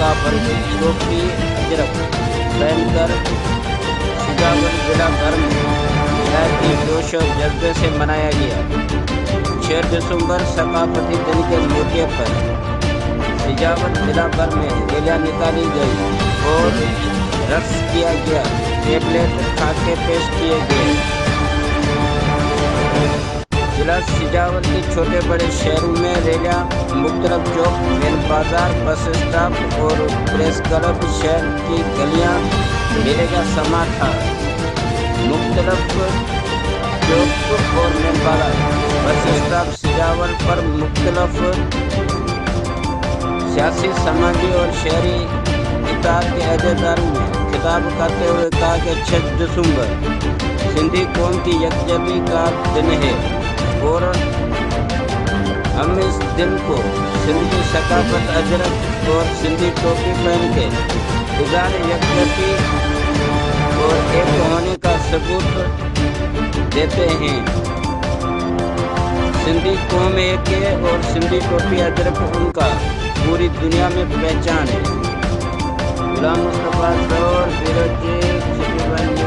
ثقافتی ٹوپی اجرک پہن کر سجاول ضلع بھر میں روایتی جوش و جذبے سے منایا گیا۔ 6 دسمبر ثقافتی دن کے موقع پر سجاول ضلع بھر میں ریلیاں نکالی گئی اور رقص کیا گیا، ٹیبلٹ کھاتے پیش کیے گئے۔ ضلع سجاول کے چھوٹے بڑے شہروں میں ریلیاں مختلف چوک، مین بازار، بس اسٹاپ اور پریس کلب شہر کی گلیاں میلے کا سما تھا۔ مختلف چوک اور مین بازار، بس اسٹاپ سجاول پر مختلف سیاسی، سماجی اور شہری اتحاد کے عہدیداروں نے خطاب کرتے ہوئے کہا کہ 6 دسمبر سندھی قوم کی یکجہتی کا دن ہے اور ہم اس دن کو سندھی ثقافت اجرک اور سندھی ٹوپی پہن کے اظہار یکجہتی اور ایک ہونے کا ثبوت دیتے ہیں۔ سندھی قوم ایک ہے اور سندھی ٹوپی اجرک ان کا پوری دنیا میں پہچان ہے۔ غلام مصطفیٰ دور، بیورو چیف، سٹی ون